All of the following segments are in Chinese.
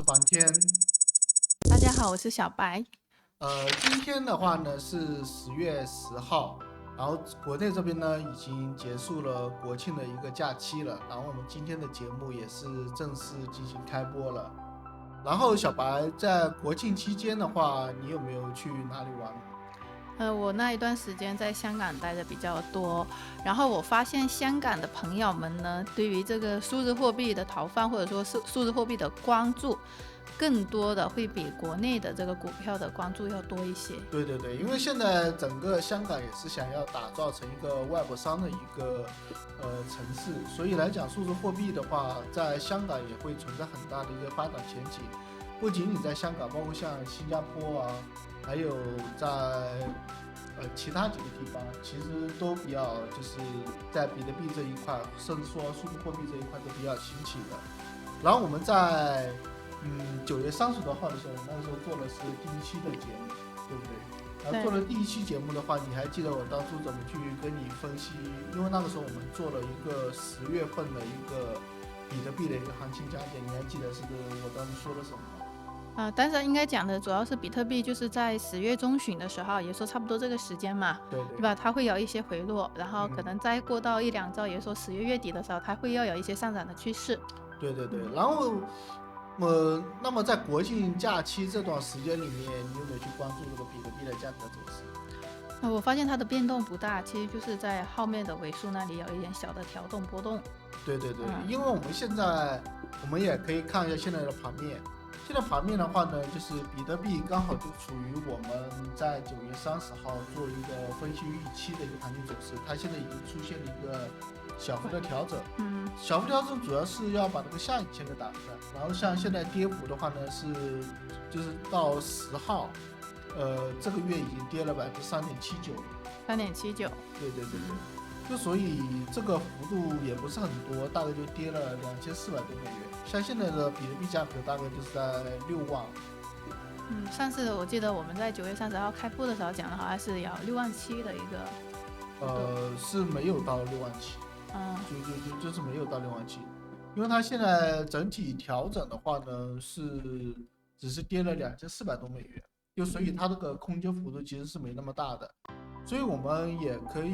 房天。大家好，我是小白。今天的话呢是10月10号，然后国内这边呢已经结束了国庆的一个假期了，然后我们今天的节目也是正式进行开播了。然后小白在国庆期间的话，你有没有去哪里玩？我那一段时间在香港待的比较多，然后我发现香港的朋友们呢，对于这个数字货币的逃犯或者说是数字货币的关注，更多的会比国内的这个股票的关注要多一些。对对对，因为现在整个香港也是想要打造成一个 Web3的一个城市，所以来讲数字货币的话，在香港也会存在很大的一个发展前景。不仅仅在香港，包括像新加坡啊，还有在其他几个地方，其实都比较就是在比特币这一块，甚至说数字货币这一块都比较兴起的。然后我们在9月30多号的时候，那时候做的是第一期的节目，对不对？然后做了第一期节目的话，你还记得我当初怎么去跟你分析？因为那个时候我们做了一个10月份的一个比特币的一个行情讲解，你还记得是我当时说了什么吗？但是应该讲的主要是比特币，就是在10月中旬的时候，也说差不多这个时间嘛，对对吧？它会有一些回落，然后可能再过到1-2周，也说10月底的时候，它会要有一些上涨的趋势。对对对，然后那么在国庆假期这段时间里面，你有没有去关注这个比特币的价格走势？我发现它的变动不大，其实就是在后面的尾数那里有一点小的调动波动。对对对，因为我们现在也可以看一下现在的盘面。现在盘面的话呢，就是比特币刚好就处于我们在9月30号做一个分析预期的一个盘面走势，它现在已经出现了一个小幅的调整。小幅调整主要是要把这个下影线给打出来。然后像现在跌幅的话呢，就是到10号，这个月已经跌了3.79%。3.79%。对对对对。就所以这个幅度也不是很多，大概就跌了2400多美元。像现在的比特币价格大概就是在6万。上次我记得我们在9月30号开播的时候讲的好像是有6.7万的一个。是没有到6.7万。就是没有到6.7万，因为它现在整体调整的话呢，只是跌了2400多美元，就所以它这个空间幅度其实是没那么大的。所以我们也可以，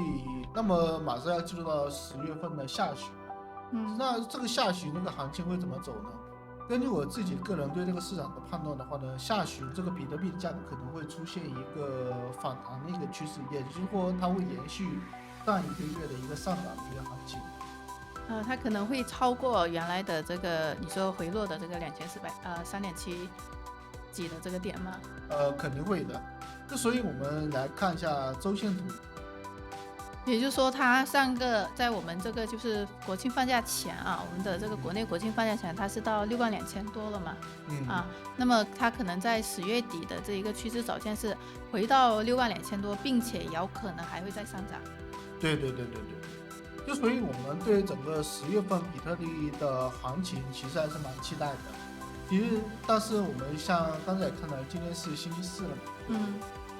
那么马上要进入到10月份的下旬，那这个下旬那个行情会怎么走呢？根据我自己个人对这个市场的判断的话呢，下旬这个比特币的价格可能会出现一个反弹的一个趋势，也就是说它会延续上一个月的一个上涨的一个行情。它可能会超过原来的这个你说回落的这个3.7几的这个点吗？肯定会的。就所以我们来看一下周线图。也就是说，它在我们这个就是国庆放假前啊，我们的这个国内国庆放假前，它是到62000多了嘛。那么它可能在10月底的这一个趋势走线是回到62000多，并且有可能还会再上涨。对对对对对，就所以我们对整个10月份比特币的行情其实还是蛮期待的。其实，但是我们像刚才也看到，今天是星期四了嘛。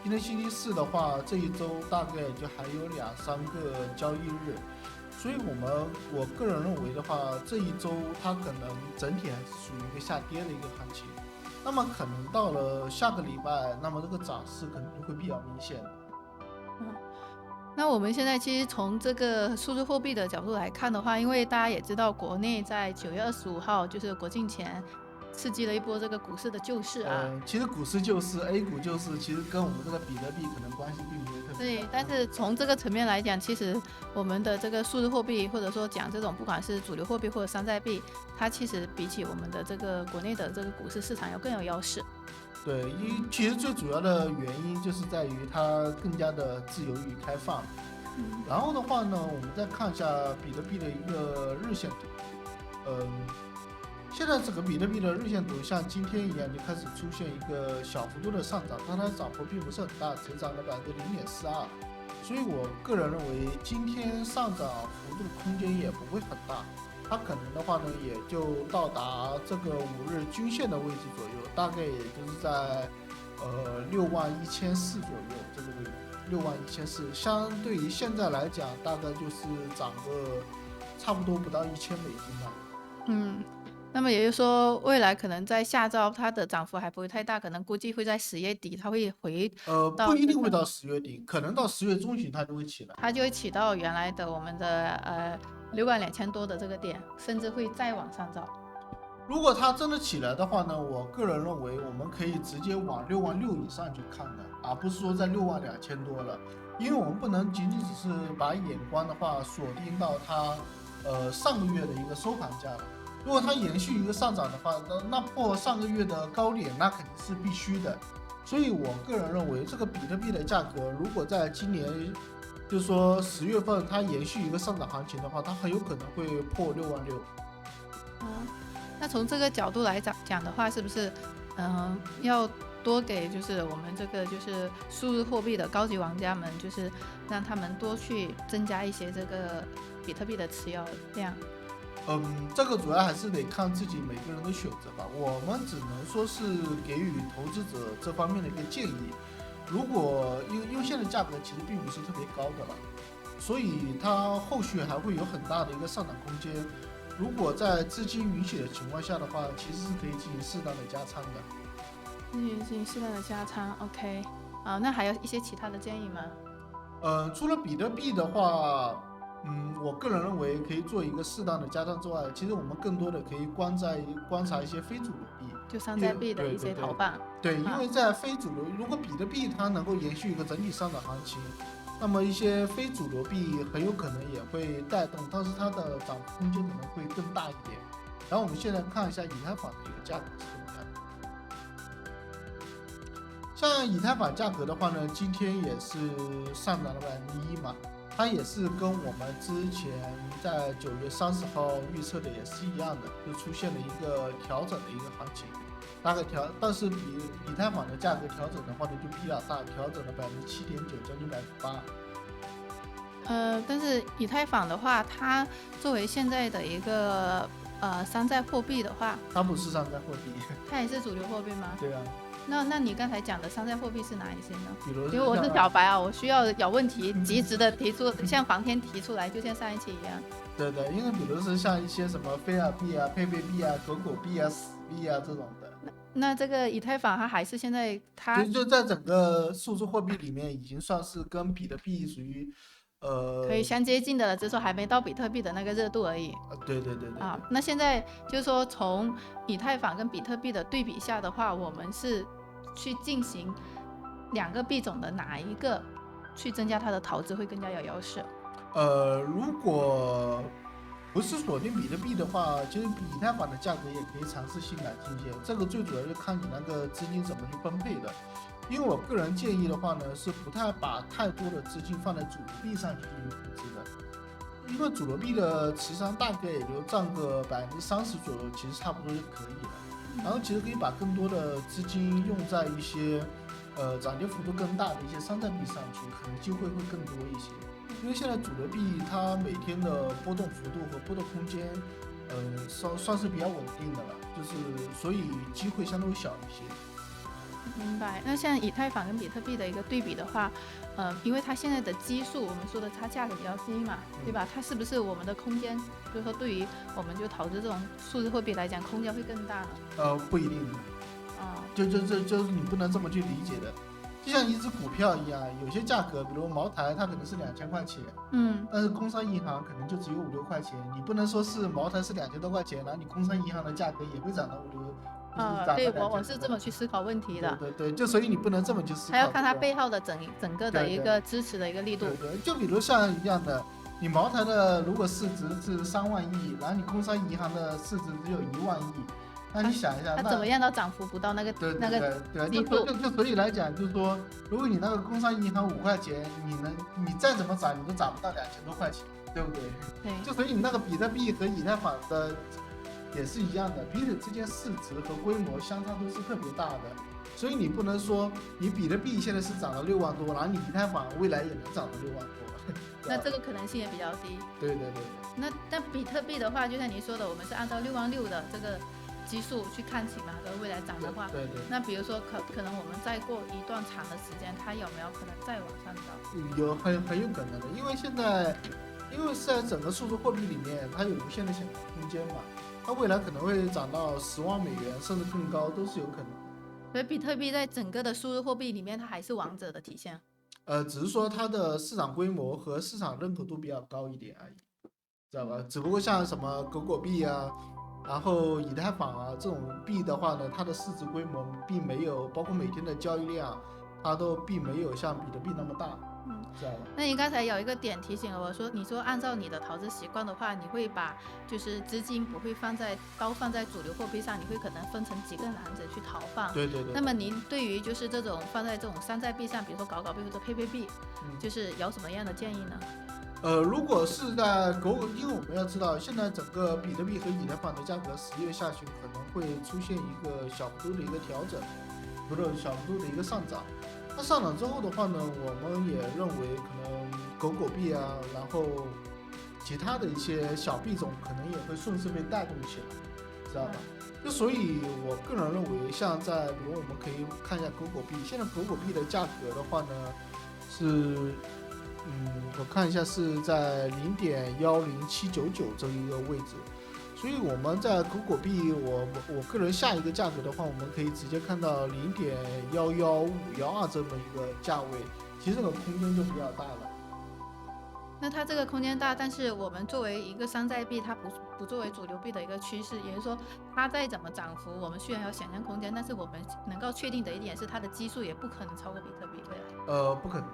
今天星期四的话，这一周大概就还有2-3个交易日，所以我个人认为的话，这一周它可能整体还是属于一个下跌的一个行情。那么可能到了下个礼拜，那么这个涨势可能就会比较明显。那我们现在其实从这个数字货币的角度来看的话，因为大家也知道，国内在9月25号就是国庆前，刺激了一波这个股市的救市啊。其实股市救市 ，A 股救市，其实跟我们这个比特币可能关系并不会特别大。对，但是从这个层面来讲，其实我们的这个数字货币，或者说讲这种不管是主流货币或者山寨币，它其实比起我们的这个国内的这个股市市场要更有优势。对，其实最主要的原因就是在于它更加的自由与开放。然后的话呢，我们再看一下比特币的一个日线图。现在这个比特币的日线图像今天一样就开始出现一个小幅度的上涨，但它涨幅并不是很大，只涨了0.42%。所以我个人认为今天上涨幅度空间也不会很大，它可能的话呢也就到达这个5日均线的位置左右，大概也就是在61400左右这个位置，61400相对于现在来讲，大概就是涨个差不多不到1000美金吧。那么也就是说，未来可能在下周它的涨幅还不会太大，可能估计会在10月底它会回到不一定会到10月底，可能到10月中旬它就会起来，它就会起到原来的我们的62000多的这个点，甚至会再往上涨。如果它真的起来的话呢，我个人认为我们可以直接往66000以上去看的，而不是说在62000多了，因为我们不能仅仅只是把眼光的话锁定到它上个月的一个收盘价了。如果它延续一个上涨的话，那破上个月的高点，那肯定是必须的。所以我个人认为，这个比特币的价格，如果在今年，就是说10月份它延续一个上涨行情的话，它很有可能会破66000。那从这个角度来讲的话，是不是要多给就是我们这个就是数字货币的高级玩家们，就是让他们多去增加一些这个比特币的持有量？这个主要还是得看自己每个人的选择吧。我们只能说是给予投资者这方面的一个建议。如果因为现在价格其实并不是特别高的了，所以它后续还会有很大的一个上涨空间。如果在资金允许的情况下的话，其实是可以进行适当的加仓的。进行适当的加仓 ，OK。那还有一些其他的建议吗？除了比特币的话，我个人认为可以做一个适当的加仓之外，其实我们更多的可以观察一些非主流币，就山寨币的一些逃棒。对，因为在非主流，如果比特币它能够延续一个整体上涨行情，那么一些非主流币很有可能也会带动，但是它的涨幅空间可能会更大一点。然后我们现在看一下以太坊的一个价格是怎么样的。像以太坊价格的话呢，今天也是上涨了1%嘛，它也是跟我们之前在9月30号预测的也是一样的，就出现了一个调整的一个行情。但是比以太坊的价格调整的话呢，就比较大，调整了7.9%，将近8%。但是以太坊的话，它作为现在的一个山寨货币的话，它不是山寨货币，它也是主流货币吗？对啊。那你刚才讲的山寨货币是哪一些呢？比如，因为我是小白啊，我需要有问题及时的提出，像房天提出来，就像上一期一样。对，因为比如是像一些什么菲尔币啊、佩佩币啊、狗币啊、死币啊这种的。那这个以太坊它还是现在它就在整个数字货币里面，已经算是跟比特币属于可以相接近的了，只是说还没到比特币的那个热度而已。对。那现在就是说从以太坊跟比特币的对比下的话，我们是去进行两个币种的哪一个去增加它的投资会更加有优势？如果不是锁定比特币的话，其实以太坊的价格也可以尝试性改进一些。这个最主要就看你那个资金怎么去分配的。因为我个人建议的话呢，是不太把太多的资金放在主流币上去进行投资的，因为主流币的持仓大概也就占个30%左右，其实差不多就可以了。然后其实可以把更多的资金用在一些涨跌幅度更大的一些山寨币上去，可能机会会更多一些。因为现在主流币它每天的波动幅度和波动空间，算是比较稳定的了，就是所以机会相对小一些。明白。那像以太坊跟比特币的一个对比的话，因为它现在的基数，我们说的它价格比较低嘛，对吧？它是不是我们的空间，就是说对于我们就投资这种数字货币来讲，空间会更大呢？不一定。就是你不能这么去理解的。就像一只股票一样，有些价格，比如茅台，它可能是2000块钱，但是工商银行可能就只有5、6块钱。你不能说是茅台是2000多块钱，然后你工商银行的价格也会涨到5、6。对，我是这么去思考问题的。对，就所以你不能这么去思考。还要看它背后的整个的一个支持的一个力度。对，就比如像一样的，你茅台的如果市值是3万亿，然后你工商银行的市值只有1万亿。那你想一下，它怎么样都涨幅不到那个对，就所以来讲，就是说，如果你那个工商银行5块钱，你再怎么涨，你都涨不到2000多块钱，对不对？对。就所以你那个比特币和以太坊的也是一样的，彼此之间市值和规模相差都是特别大的，所以你不能说你比特币现在是涨了6万多，然后你以太坊未来也能涨到6万多，那这个可能性也比较低。对。那比特币的话，就像你说的，我们是按照6万6的这个基数去看起嘛，和未来涨的话，对。那比如说可能我们再过一段长的时间，它有没有可能再往上涨？有很有可能的，因为是在整个数字货币里面，它有无限的想象空间嘛。它未来可能会涨到10万美元，甚至更高，都是有可能的。所以比特币在整个的数字货币里面，它还是王者的体现。只是说它的市场规模和市场认可度比较高一点而已，知道吧？只不过像什么狗狗币啊，然后以太坊啊这种币的话呢，它的市值规模并没有，包括每天的交易量，它都并没有像比特币那么大。知道吧？那你刚才有一个点提醒了我说，你说按照你的投资习惯的话，你会把就是资金不会放在主流货币上，你会可能分成几个篮子去投放。对对对。那么您对于就是这种放在这种山寨币上，比如说搞币或者配币，就是有什么样的建议呢？如果是在因为我们要知道，现在整个比特币和以太坊的价格10月下旬可能会出现一个小幅度的一个调整，或者小幅度的一个上涨。它上涨之后的话呢，我们也认为可能狗币啊，然后其他的一些小币种可能也会顺势被带动起来，知道吧？就所以我个人认为，像比如我们可以看一下狗币，现在狗币的价格的话呢是。我看一下是在0.10799这一个位置，所以我们在狗币，我个人下一个价格的话，我们可以直接看到0.11512这么一个价位，其实这个空间就比较大了。那它这个空间大，但是我们作为一个山寨币，它不作为主流币的一个趋势，也就是说它再怎么涨幅，我们虽然有想象空间，但是我们能够确定的一点是它的基数也不可能超过比特币，对吧？不可能。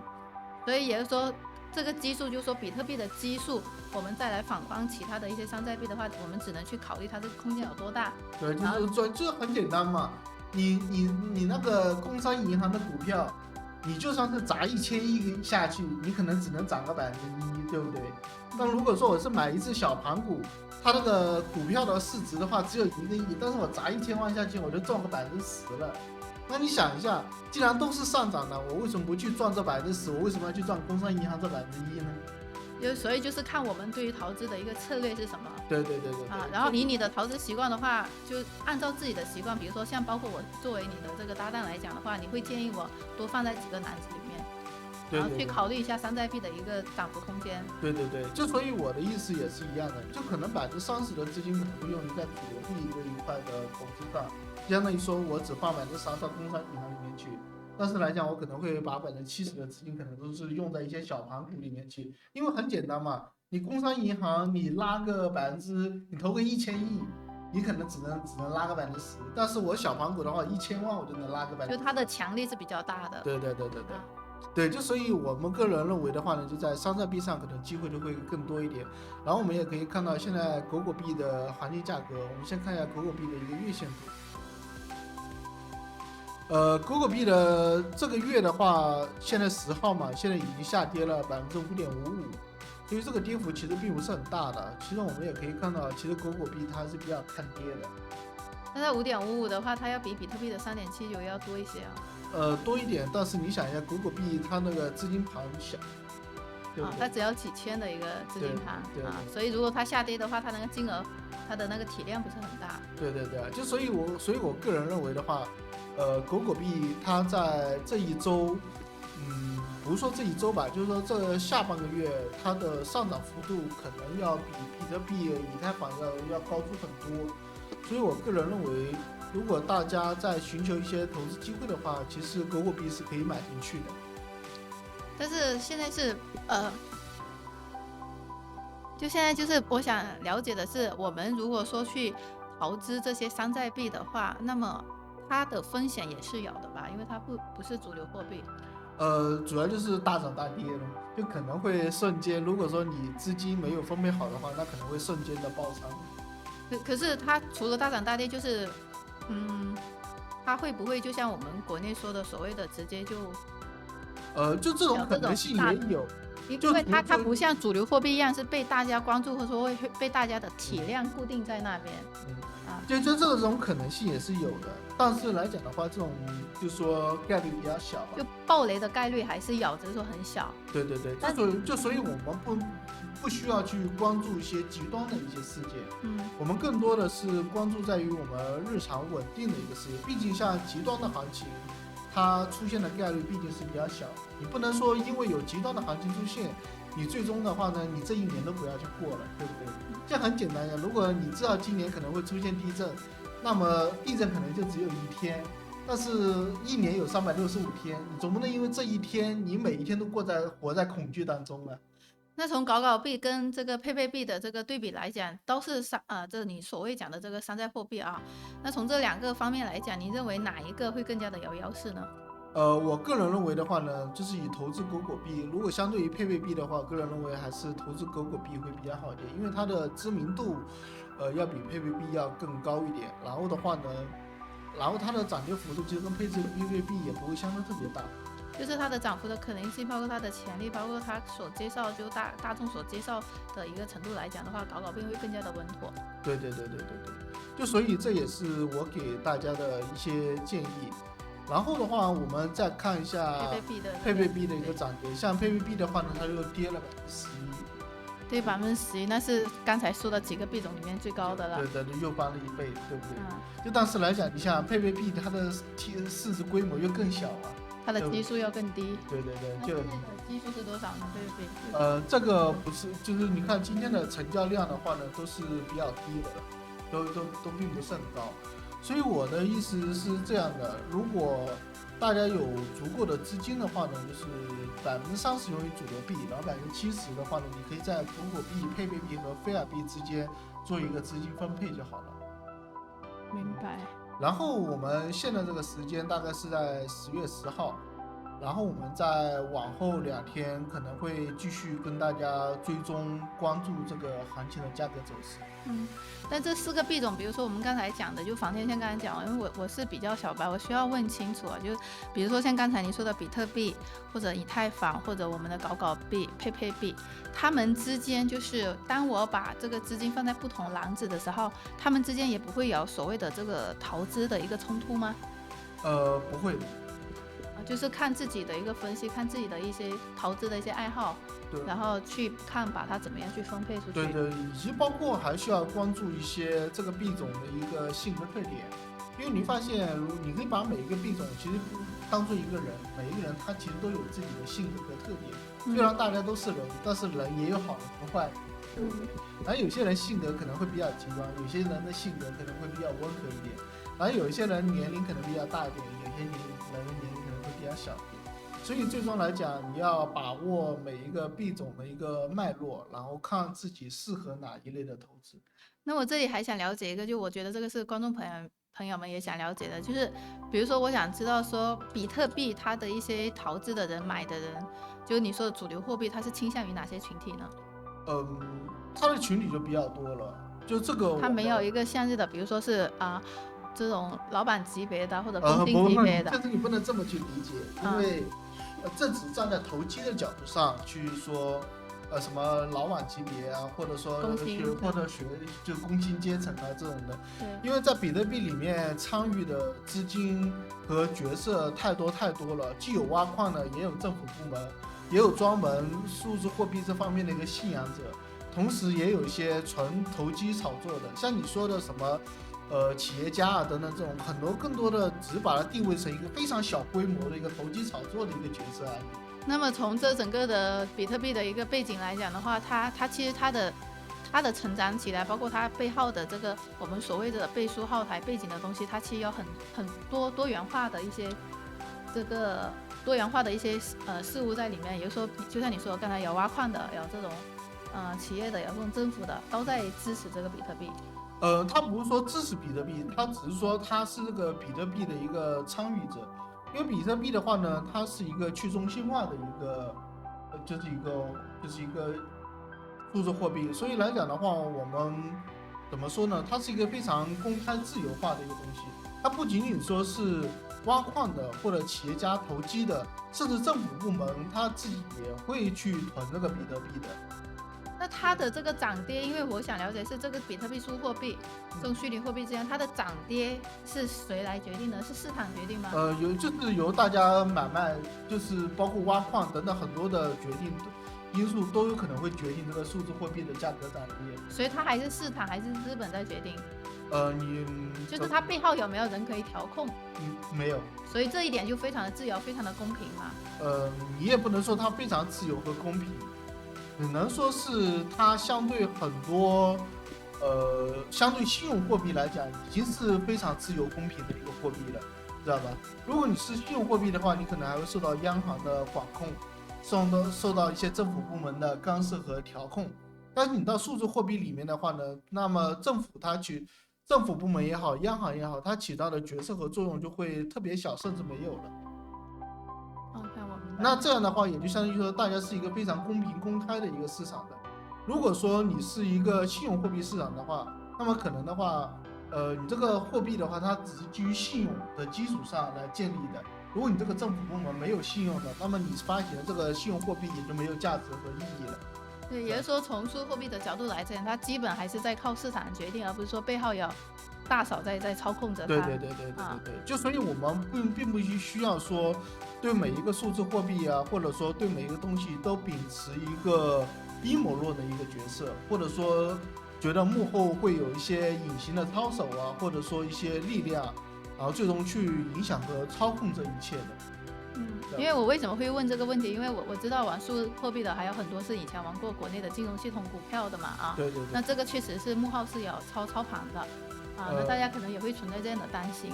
所以也就是说，这个基数就是说比特币的基数，我们再来反观其他的一些山寨币的话，我们只能去考虑它这个空间有多大。对，就是很简单嘛。你那个工商银行的股票，你就算是砸1000亿下去，你可能只能涨个1%，对不对？但如果说我是买一只小盘股，它那个股票的市值的话只有1个亿，但是我砸1000万下去，我就赚个10%了。那你想一下，既然都是上涨的，我为什么不去赚这10%？我为什么要去赚工商银行这1%呢？所以就是看我们对于投资的一个策略是什么。对。然后以你的投资习惯的话，就按照自己的习惯，比如说像包括我作为你的这个搭档来讲的话，你会建议我多放在几个篮子里面，然后去考虑一下山寨币的一个涨幅空间。对，就所以我的意思也是一样的，就可能30%的资金可能会用于在主流币这一块的投资上。相当于说我只放3%到工商银行里面去，但是来讲我可能会把70%的资金可能都是用在一些小盘股里面去，因为很简单嘛，你工商银行你拉个你投个1000亿，你可能只能拉个10%，但是我小盘股的话1000万我就能拉个10%，就它的强力是比较大的。对，就所以我们个人认为的话呢，就在山寨币上可能机会就会更多一点。然后我们也可以看到现在狗币的黄金价格，我们先看一下狗币的一个月线图。狗币的这个月的话，现在10号嘛，现在已经下跌了5.55%，所以这个跌幅其实并不是很大的。其实我们也可以看到，其实狗币它是比较看跌的。那在5.55的话，它要比比特币的3.79要多一些啊。多一点，但是你想一下，狗币它那个资金盘小，对不对？它只要几千的一个资金盘所以如果它下跌的话，它那个金额，它的那个体量不是很大。对，就所以我个人认为的话。狗币它在这一周，不是说这一周吧，就是说这下半个月它的上涨幅度可能要比比特币、以太坊要高出很多，所以我个人认为，如果大家在寻求一些投资机会的话，其实狗币是可以买进去的。但是现在是就现在就是我想了解的是，我们如果说去投资这些山寨币的话，那么它的风险也是有的吧，因为它不是主流货币。主要就是大涨大跌了，就可能会瞬间，如果说你资金没有分配好的话，那可能会瞬间的爆仓。可是它除了大涨大跌，就是它会不会就像我们国内说的所谓的直接就就这种可能性也有，因为它不像主流货币一样是被大家关注，或者说会被大家的体量固定在那边。就这种可能性也是有的，但是来讲的话，这种就是说概率比较小吧，就爆雷的概率还是有，只是说很小。对，所以我们不需要去关注一些极端的一些事件，我们更多的是关注在于我们日常稳定的一个事业，毕竟像极端的行情，它出现的概率毕竟是比较小，你不能说因为有极端的行情出现，你最终的话呢，你这一年都不要去过了，对不对？这很简单呀。如果你知道今年可能会出现地震，那么地震可能就只有一天，但是一年有365天，你总不能因为这一天你每一天都活在恐惧当中了。那从搞搞币跟这个佩佩币的这个对比来讲，都是这你所谓讲的这个山寨货币啊。那从这2个方面来讲，你认为哪一个会更加的有优势呢？我个人认为的话呢，就是以投资狗狗币，如果相对于佩佩币的话，个人认为还是投资狗狗币会比较好一点，因为它的知名度，要比佩佩币要更高一点。然后的话呢，然后它的涨跌幅度其实跟佩佩币也不会相差特别大。就是它的涨幅的可能性，包括它的潜力，包括它所介绍就大众所介绍的一个程度来讲的话，搞搞币会更加的稳妥。对，就所以这也是我给大家的一些建议。然后的话，我们再看一下佩佩币的一个涨跌，像佩佩币的话呢，它又跌了11%。对，11%，那是刚才说的几个币种里面最高的了。对，又翻了1倍，对不对？就当时来讲，你像佩佩币，它的市值规模又更小啊。它的基数要更低。对，就基数是多少呢？对。这个不是，就是你看今天的成交量的话呢，都是比较低的，都并不是很高。所以我的意思是这样的，如果大家有足够的资金的话呢，就是30%用于主流币，然后70%的话呢，你可以在狗狗币、佩佩币和菲尔币之间做一个资金分配就好了。明白。然后我们现在这个时间大概是在10月10号，然后我们在往后2天可能会继续跟大家追踪关注这个行情的价格走势。但这4个币种，比如说我们刚才讲的，就房天像刚才讲，因为我是比较小白，我需要问清楚啊。就比如说像刚才你说的比特币，或者以太坊，或者我们的搞搞币、佩佩币，他们之间就是当我把这个资金放在不同篮子的时候，他们之间也不会有所谓的这个投资的一个冲突吗？不会的。就是看自己的一个分析，看自己的一些投资的一些爱好，然后去看把它怎么样去分配出去。对，以及包括还需要关注一些这个币种的一个性格特点，因为你发现你可以把每一个币种其实当做一个人，每一个人他其实都有自己的性格和特点。虽然大家都是人，但是人也有好人和坏人，对不对？然后有些人性格可能会比较极端，有些人的性格可能会比较温和一点，然后有一些人年龄可能比较大一点，有些人年龄可能会比较小一点。所以最终来讲，你要把握每一个币种的一个脉络，然后看自己适合哪一类的投资。那我这里还想了解一个，就我觉得这个是观众朋友们也想了解的，就是比如说我想知道说比特币它的一些投资的人买的人，就是你说的主流货币，它是倾向于哪些群体呢？它的群体就比较多了，就这个它没有一个向日的，比如说是这种老板级别的或者工薪级别的。但是你不能这么去理解，因为这只站在投机的角度上去说，什么老板级别啊，或者说就工薪阶层啊这种的。对。因为在比特币里面参与的资金和角色太多了，既有挖矿的，也有政府部门，也有专门数字货币这方面的一个信仰者，同时也有一些纯投机炒作的，像你说的什么企业家啊等等这种，很多更多的只把它定位成一个非常小规模的一个投机炒作的一个角色而已。那么从这整个的比特币的一个背景来讲的话，它其实它的成长起来，包括它背后的这个我们所谓的背书后台背景的东西，它其实有很多元化的一些事物在里面。也就是说，就像你说的，刚才有挖矿的，有这种企业的，有这种政府的，都在支持这个比特币。他不是说支持比特币，他只是说他是这个比特币的一个参与者。因为比特币的话呢，它是一个去中心化的一个，就是一个数字货币，所以来讲的话，我们怎么说呢？它是一个非常公开自由化的一个东西。它不仅仅说是挖矿的或者企业家投机的，甚至政府部门它自己也会去囤这个比特币的。那它的这个涨跌，因为我想了解是这个比特币数字货币这种虚拟货币之间，它的涨跌是谁来决定的？是市场决定吗？就是由大家买卖，就是包括挖矿等等很多的决定因素都有可能会决定这个数字货币的价格涨跌。所以它还是市场还是资本在决定？就是它背后有没有人可以调控？没有。所以这一点就非常的自由，非常的公平嘛。你也不能说它非常自由和公平。只能说是它相对很多，相对信用货币来讲，已经是非常自由公平的一个货币了，知道吧？如果你是信用货币的话，你可能还会受到央行的管控，受到一些政府部门的干涉和调控。但是你到数字货币里面的话呢，那么政府部门也好，央行也好，它起到的角色和作用就会特别小，甚至没有了。那这样的话，也就相当于说，大家是一个非常公平公开的一个市场的。如果说你是一个信用货币市场的话，那么可能的话，你这个货币的话，它只是基于信用的基础上来建立的。如果你这个政府部门没有信用的，那么你发行的这个信用货币也就没有价值和意义了。对，也就是说，从数字货币的角度来讲，它基本还是在靠市场决定，而不是说背后有大嫂在操控着它。对，就所以我们并不需要说对每一个数字货币啊，或者说对每一个东西都秉持一个阴谋论的一个角色，或者说觉得幕后会有一些隐形的操手啊，或者说一些力量，然后最终去影响和操控这一切的。因为我为什么会问这个问题？因为我知道玩数字货币的还有很多是以前玩过国内的金融系统股票的嘛啊。对。那这个确实是幕后是有操盘的啊，那大家可能也会存在这样的担心。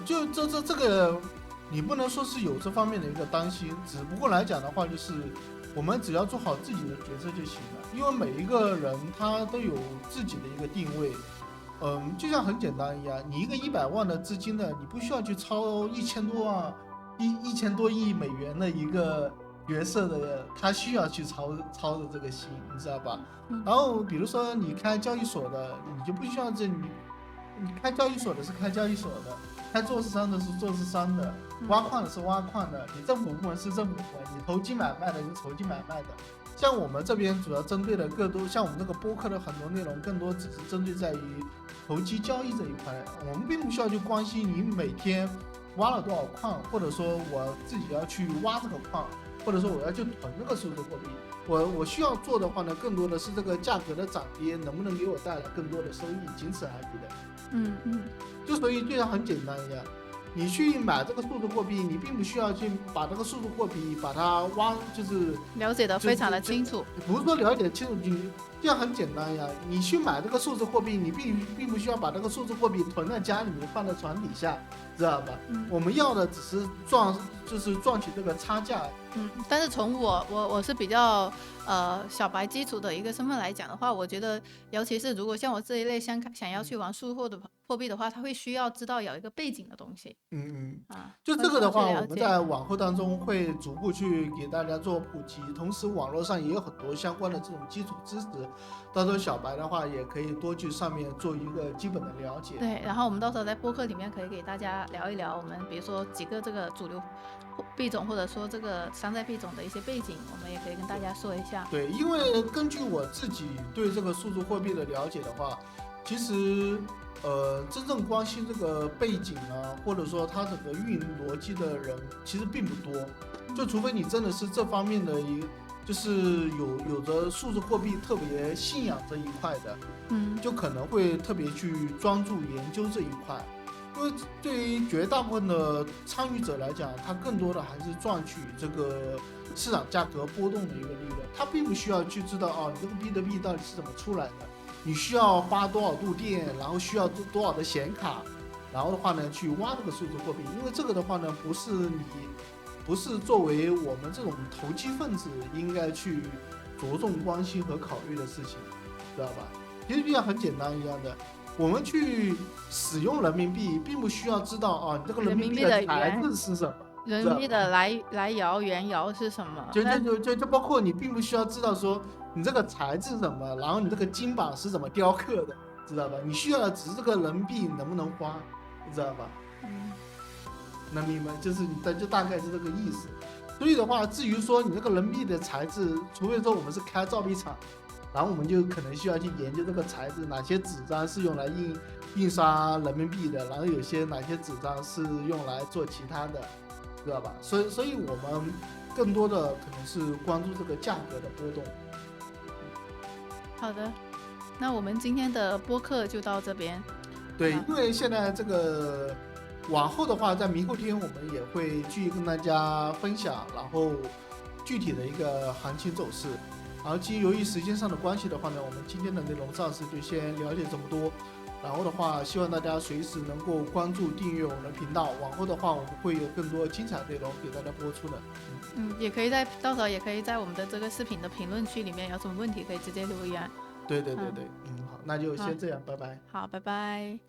就这个，你不能说是有这方面的一个担心，只不过来讲的话，就是我们只要做好自己的角色就行了，因为每一个人他都有自己的一个定位。就像很简单一样，你一个100万的资金的，你不需要去操1000多亿美元的一个角色的，他需要去操的这个心，你知道吧？然后比如说你开交易所的，你就不需要你开交易所的是开交易所的，开做市商的是做市商的，挖矿的是挖矿的，你政府部门是政府部门，你投机买卖的是投机买卖的。像我们这边主要针对的更多，像我们这个播客的很多内容，更多只是针对在于投机交易这一块，我们并不需要去关心你每天挖了多少矿，或者说我自己要去挖这个矿，或者说我要去囤这个数字货币。我需要做的话呢，更多的是这个价格的涨跌能不能给我带来更多的收益，仅此而已的。就所以就像很简单一样，你去买这个数字货币，你并不需要去把这个数字货币把它就是了解的非常的清楚。不是说了解清楚，你这样很简单呀。你去买这个数字货币，你并不需要把这个数字货币囤在家里面，放在床底下，知道吧？我们要的只是赚取这个差价。但是从我是比较小白基础的一个身份来讲的话，我觉得尤其是如果像我这一类想要去玩数字货币的话，他会需要知道有一个背景的东西。就这个的话，我们在往后当中会逐步去给大家做普及，同时网络上也有很多相关的这种基础知识，到时候小白的话也可以多去上面做一个基本的了解。对，然后我们到时候在播客里面可以给大家聊一聊我们比如说几个这个主流币种，或者说这个山寨币种的一些背景，我们也可以跟大家说一下。对，因为根据我自己对这个数字货币的了解的话，其实真正关心这个背景啊，或者说它整个运营逻辑的人其实并不多，就除非你真的是这方面的就是有着数字货币特别信仰这一块的，就可能会特别去专注研究这一块。因为对于绝大部分的参与者来讲，他更多的还是赚取这个市场价格波动的一个利润，他并不需要去知道你这个币的币到底是怎么出来的，你需要花多少度电，然后需要多少的显卡，然后的话呢去挖这个数字货币。因为这个的话呢，不是作为我们这种投机分子应该去着重关心和考虑的事情，知道吧？其实就像很简单一样的，我们去使用人民币，并不需要知道你这个人民币的材质是什么，人民币的来由缘由是什么，就包括你并不需要知道说你这个材质是什么，然后你这个金版是怎么雕刻的，知道吧？你需要的只是这个人民币能不能花，你知道吧？能明白？就大概是这个意思。所以的话，至于说你这个人民币的材质，除非说我们是开造币厂，然后我们就可能需要去研究这个材质，哪些纸张是用来印刷人民币的，然后有些哪些纸张是用来做其他的，知道吧？所以我们更多的可能是关注这个价格的波动。好的，那我们今天的播客就到这边。对，因为现在这个往后的话，在明后天我们也会继续跟大家分享，然后具体的一个行情走势。然后由于时间上的关系的话呢，我们今天的内容暂时就先了解这么多。然后的话，希望大家随时能够关注、订阅我们的频道。往后的话，我们会有更多精彩内容给大家播出的。也可以到时候也可以在我们的这个视频的评论区里面有什么问题可以直接留言。对，好，那就先这样，拜拜。好，拜拜。